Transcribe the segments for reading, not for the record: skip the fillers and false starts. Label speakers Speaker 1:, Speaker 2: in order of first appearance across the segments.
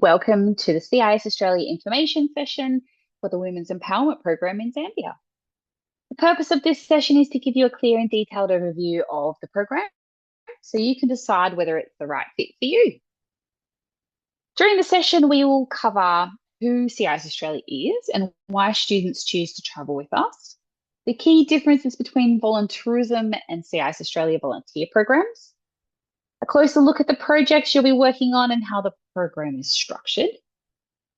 Speaker 1: welcome to the CIS Australia information session for the Women's Empowerment Program in Zambia. The purpose of this session is to give you a clear and detailed overview of the program so you can decide whether it's the right fit for you. During the session, we will cover who CIS Australia is and why students choose to travel with us, the key differences between volunteerism and CIS Australia volunteer programs, a closer look at the projects you'll be working on and how the program is structured,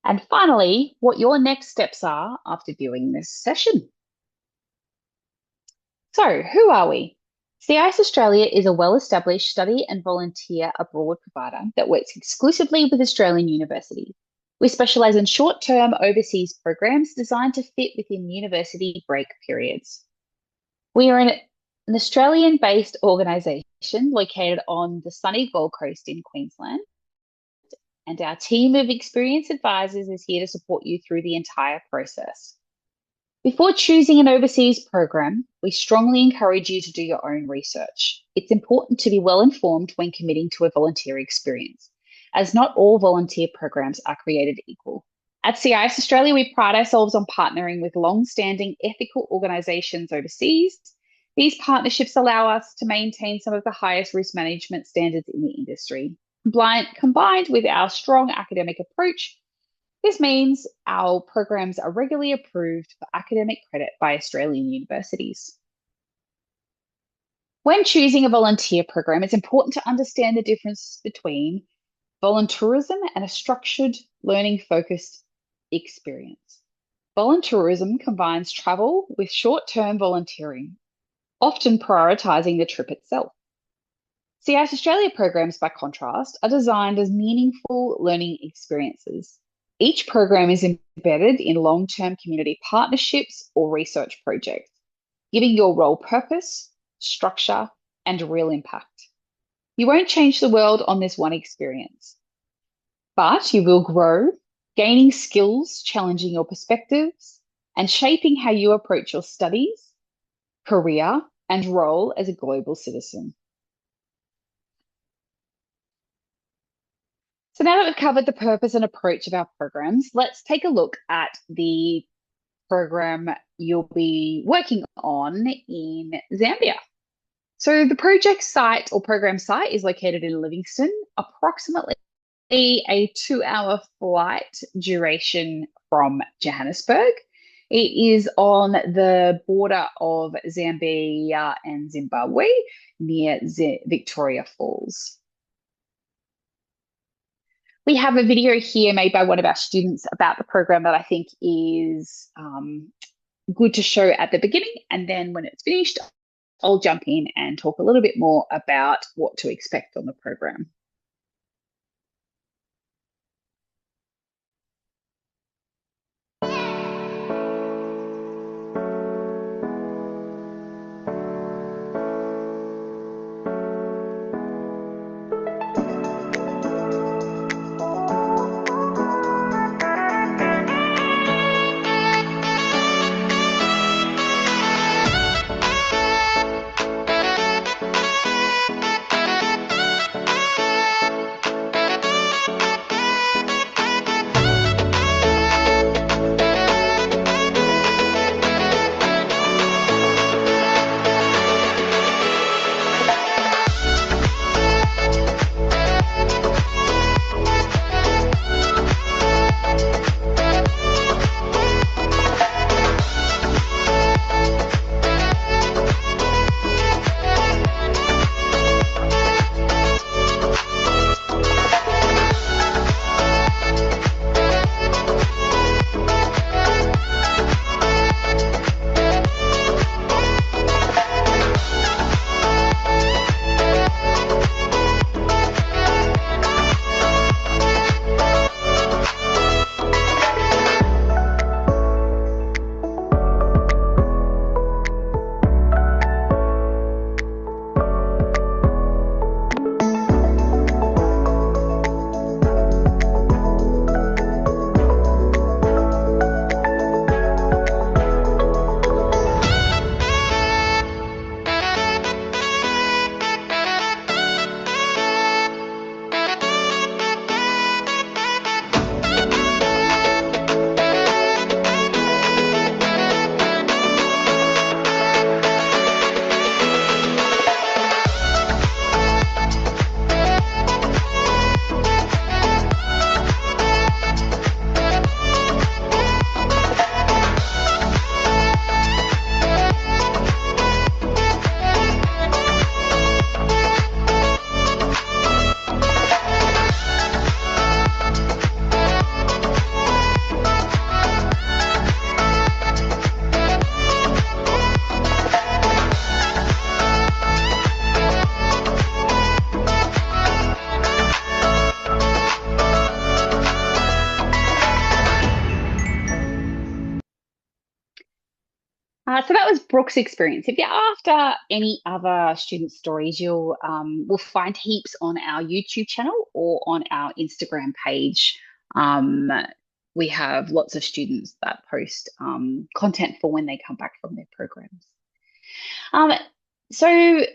Speaker 1: and finally, what your next steps are after viewing this session. So, who are we? CIS Australia is a well-established study and volunteer abroad provider that works exclusively with Australian universities. We specialise in short-term overseas programs designed to fit within university break periods. We are an Australian-based organisation located on the sunny Gold Coast in Queensland, and our team of experienced advisors is here to support you through the entire process. Before choosing an overseas program, we strongly encourage you to do your own research. It's important to be well informed when committing to a volunteer experience, as not all volunteer programs are created equal. At CIS Australia, we pride ourselves on partnering with long-standing ethical organisations overseas. These partnerships allow us to maintain some of the highest risk management standards in the industry. Combined with our strong academic approach, this means our programs are regularly approved for academic credit by Australian universities. When choosing a volunteer program, it's important to understand the difference between volunteerism and a structured, learning-focused experience. Volunteerism combines travel with short-term volunteering, often prioritising the trip itself. CIS Australia programs, by contrast, are designed as meaningful learning experiences. Each program is embedded in long-term community partnerships or research projects, giving your role purpose, structure, and real impact. You won't change the world on this one experience, but you will grow, gaining skills, challenging your perspectives, and shaping how you approach your studies, career, and role as a global citizen. So now that we've covered the purpose and approach of our programs, let's take a look at the program you'll be working on in Zambia. So the project site or program site is located in Livingstone, approximately a 2-hour flight duration from Johannesburg. It is on the border of Zambia and Zimbabwe near Victoria Falls. We have a video here made by one of our students about the program that I think is good to show at the beginning. And then when it's finished, I'll jump in and talk a little bit more about what to expect on the program. So that was Brooke's experience. If you're after any other student stories, you'll will find heaps on our YouTube channel or on our Instagram page. Um, we have lots of students that post content for when they come back from their programs. Um, so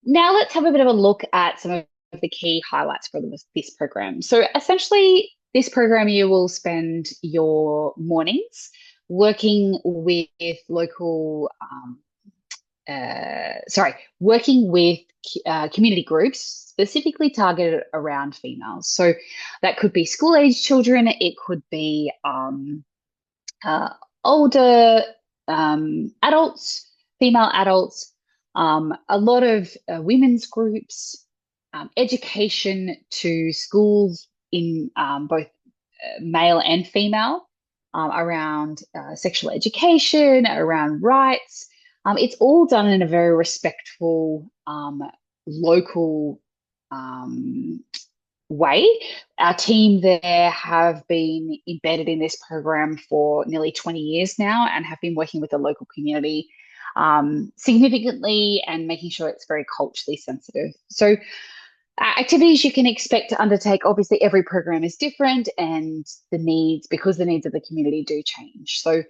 Speaker 1: now let's have a bit of a look at some of the key highlights for this program. So essentially, this program you will spend your mornings working with local, working with community groups specifically targeted around females. So that could be school-age children, it could be uh, older adults, female adults, a lot of women's groups, education to schools in both male and female around sexual education, around rights. It's all done in a very respectful, local way. Our team there have been embedded in this program for nearly 20 years now and have been working with the local community significantly and making sure it's very culturally sensitive. So activities you can expect to undertake, obviously every program is different and because the needs of the community do change. So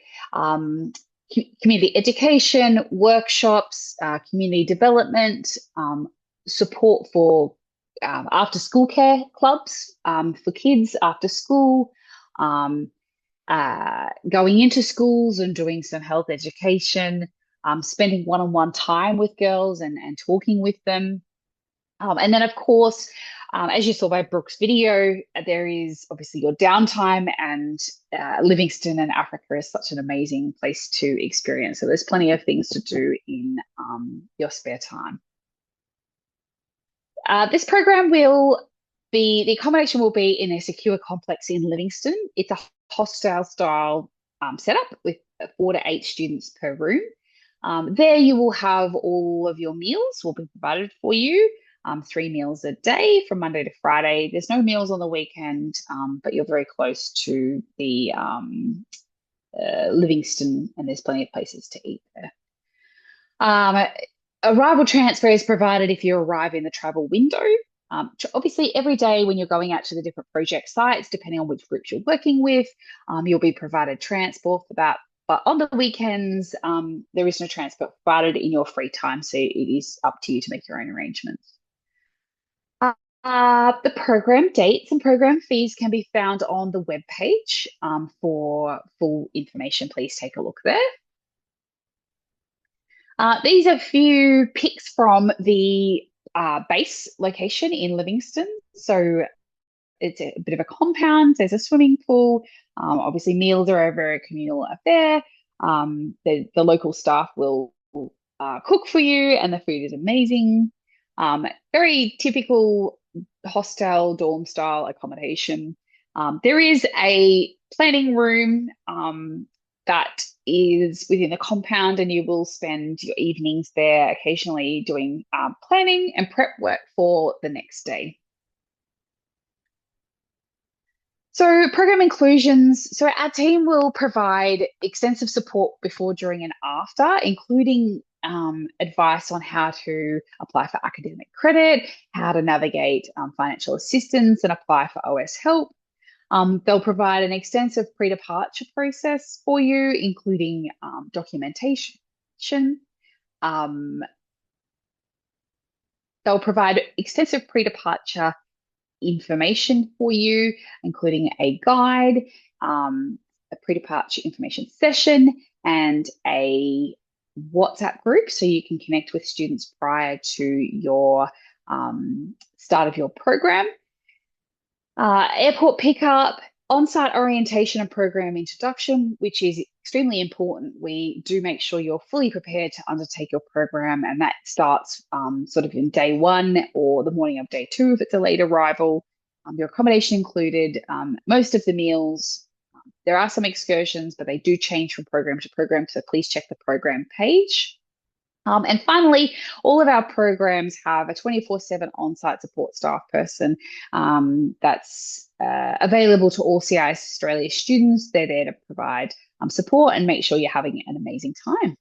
Speaker 1: community education, workshops, community development, support for after school care clubs for kids after school, going into schools and doing some health education, spending one-on-one time with girls and talking with them. And then, of course, as you saw by Brooke's video, there is obviously your downtime, and Livingstone and Africa is such an amazing place to experience. So there's plenty of things to do in your spare time. This program the accommodation will be in a secure complex in Livingstone. It's a hostel style setup with 4 to 8 students per room. There you will have all of your meals will be provided for you. 3 meals a day from Monday to Friday. There's no meals on the weekend, but you're very close to the Livingstone, and there's plenty of places to eat there. Arrival transfer is provided if you arrive in the travel window. Obviously, every day when you're going out to the different project sites, depending on which groups you're working with, you'll be provided transport for that. But on the weekends, there is no transport provided in your free time, so it is up to you to make your own arrangements. The program dates and program fees can be found on the webpage. For full information, please take a look there. These are a few pics from the base location in Livingstone. So it's a bit of a compound. There's a swimming pool. Obviously, meals are a very communal affair. The local staff will cook for you, and the food is amazing. Very typical hostel dorm style accommodation. There is a planning room that is within the compound, and you will spend your evenings there occasionally doing planning and prep work for the next day. So program inclusions. So our team will provide extensive support before, during, and after, including advice on how to apply for academic credit, how to navigate financial assistance and apply for OS help. They'll provide an extensive pre-departure process for you, including documentation. They'll provide extensive pre-departure information for you, including a guide, a pre-departure information session, and a WhatsApp group so you can connect with students prior to your start of your program. Airport pickup, on-site orientation and program introduction, which is extremely important. We do make sure you're fully prepared to undertake your program, and that starts sort of in day 1 or the morning of day 2 if it's a late arrival. Your accommodation included, most of the meals. There are some excursions, but they do change from program to program, so please check the program page. And finally, all of our programs have a 24/7 on-site support staff person that's available to all CISaustralia students. They're there to provide support and make sure you're having an amazing time.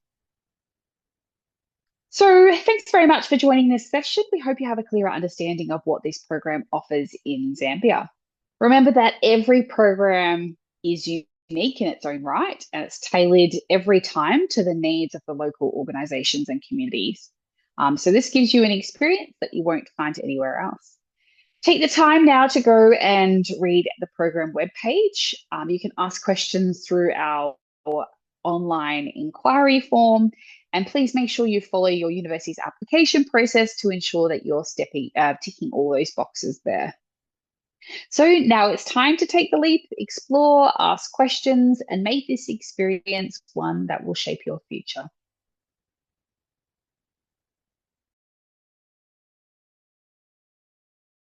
Speaker 1: So, thanks very much for joining this session. We hope you have a clearer understanding of what this program offers in Zambia. Remember that every program is unique in its own right, and it's tailored every time to the needs of the local organisations and communities. So, this gives you an experience that you won't find anywhere else. Take the time now to go and read the program webpage. You can ask questions through our online inquiry form, and please make sure you follow your university's application process to ensure that you're ticking all those boxes there. So now it's time to take the leap, explore, ask questions, and make this experience one that will shape your future.